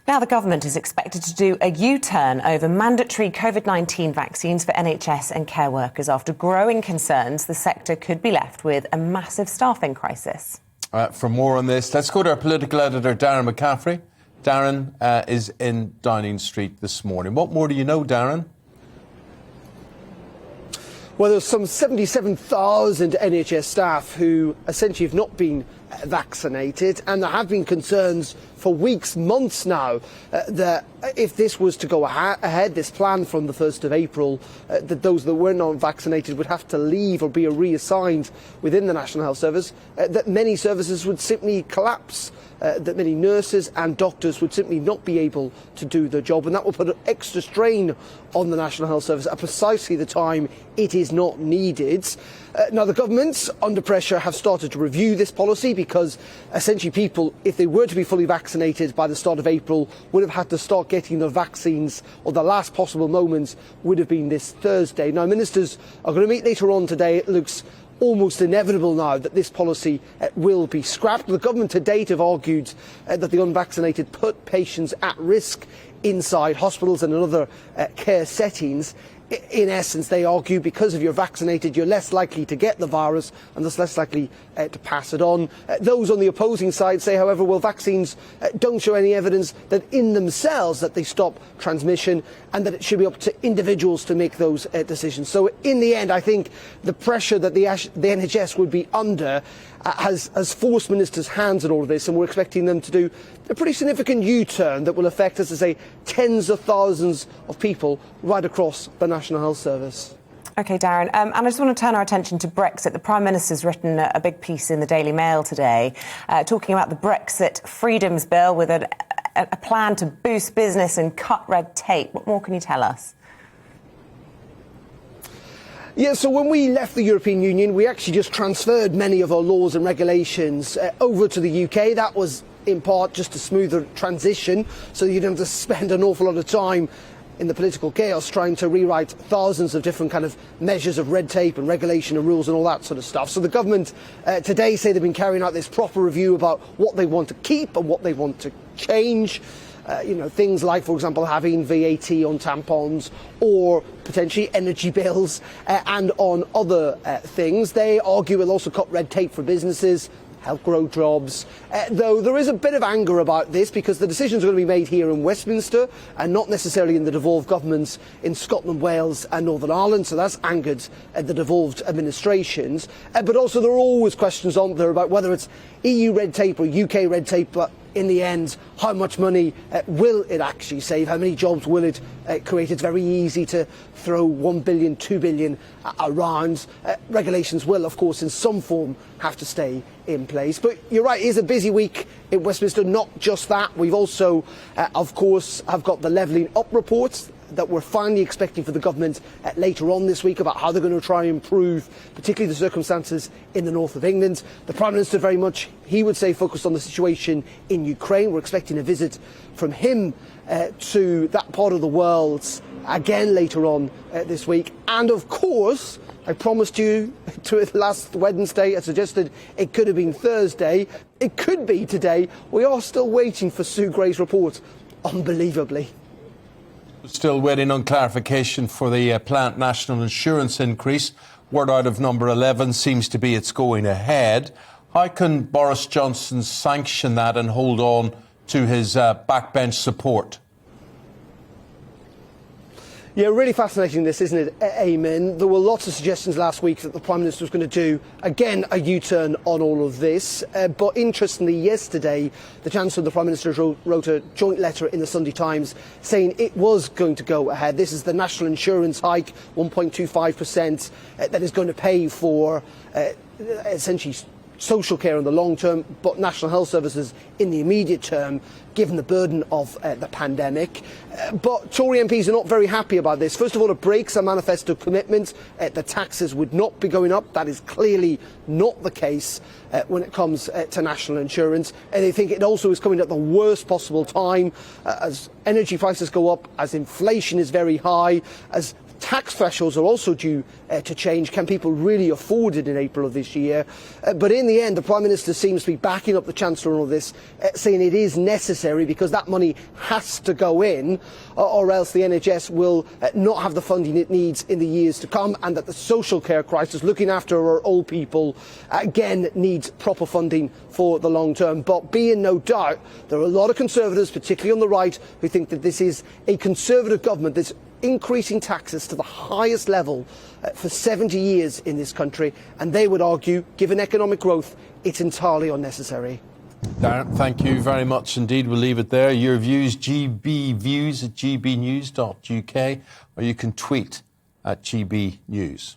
Now the government is expected to do a U-turn over mandatory COVID-19 vaccines for NHS and care workers after growing concerns the sector could be left with a massive staffing crisis. For more on this, let's go to our political editor, Darren McCaffrey. Darren is in Downing Street this morning. What more do you know, Darren? Well, there's some 77,000 NHS staff who essentially have not been vaccinated, and there have been concerns for weeks, months now, that if this was to go ahead, this plan from the 1st of April, that those that were not vaccinated would have to leave or be reassigned within the National Health Service, that many services would simply collapse, that many nurses and doctors would simply not be able to do their job, and that will put an extra strain on the National Health Service at precisely the time it is not needed. Now, the government, under pressure, have started to review this policy because essentially people, if they were to be fully vaccinated by the start of April, would have had to start getting their vaccines, or the last possible moment would have been this Thursday. Now, ministers are going to meet later on today. It looks almost inevitable now that this policy will be scrapped. The government to date have argued that the unvaccinated put patients at risk inside hospitals and in other care settings. In essence, they argue because if you're vaccinated, you're less likely to get the virus and thus less likely to pass it on. Those on the opposing side say, however, well, vaccines don't show any evidence that in themselves that they stop transmission, and that it should be up to individuals to make those decisions. So in the end, I think the pressure that the NHS would be under has forced ministers' hands on all of this, and we're expecting them to do a pretty significant U-turn that will affect, as I say, tens of thousands of people right across the National Health Service. OK, Darren, and I just want to turn our attention to Brexit. The Prime Minister's written a big piece in the Daily Mail today talking about the Brexit Freedoms Bill with a plan to boost business and cut red tape. What more can you tell us? Yeah, so when we left the European Union, we actually just transferred many of our laws and regulations over to the UK. That was in part just a smoother transition, so you don't have to spend an awful lot of time in the political chaos trying to rewrite thousands of different kind of measures of red tape and regulation and rules and all that sort of stuff. So the government today say they've been carrying out this proper review about what they want to keep and what they want to change. Things like, for example, having VAT on tampons or potentially energy bills and on other things. They argue it'll also cut red tape for businesses, help grow jobs, though there is a bit of anger about this because the decisions are going to be made here in Westminster and not necessarily in the devolved governments in Scotland, Wales and Northern Ireland, so that's angered the devolved administrations. But also there are always questions on there about whether it's EU red tape or UK red tape, but in the end, how much money will it actually save? How many jobs will it create? It's very easy to throw 1 billion, 2 billion around. Regulations will, of course, in some form have to stay in place. But you're right, it is a busy week in Westminster. Not just that. We've also, of course, have got the Levelling Up reports that we're finally expecting for the government later on this week about how they're going to try and improve, particularly the circumstances in the north of England. The Prime Minister very much, he would say, focused on the situation in Ukraine. We're expecting a visit from him to that part of the world again later on this week. And of course, I promised you to it last Wednesday. I suggested it could have been Thursday. It could be today. We are still waiting for Sue Gray's report, unbelievably. Still waiting on clarification for the planned national insurance increase. Word out of number 11 seems to be it's going ahead. How can Boris Johnson sanction that and hold on to his backbench support? Yeah, really fascinating this, isn't it, Eamon? There were lots of suggestions last week that the Prime Minister was going to do, again, a U-turn on all of this. But interestingly, yesterday, the Chancellor and the Prime Minister wrote a joint letter in the Sunday Times saying it was going to go ahead. This is the national insurance hike, 1.25%, that is going to pay for essentially social care in the long term, but national health services in the immediate term, given the burden of the pandemic. But Tory MPs are not very happy about this. First of all, it breaks a manifesto commitment. The taxes would not be going up. That is clearly not the case when it comes to national insurance. And they think it also is coming at the worst possible time as energy prices go up, as inflation is very high, as tax thresholds are also due to change. Can people really afford it in April of this year? But in the end, the Prime Minister seems to be backing up the Chancellor on all this, saying it is necessary necessary because that money has to go in, or else the NHS will not have the funding it needs in the years to come, and that the social care crisis, looking after our old people, again needs proper funding for the long term. But be in no doubt, there are a lot of Conservatives, particularly on the right, who think that this is a Conservative government that's increasing taxes to the highest level for 70 years in this country, and they would argue, given economic growth, it's entirely unnecessary. Darren, thank you very much indeed. We'll leave it there. Your views, gbviews@gbnews.uk, or you can tweet at GBNews.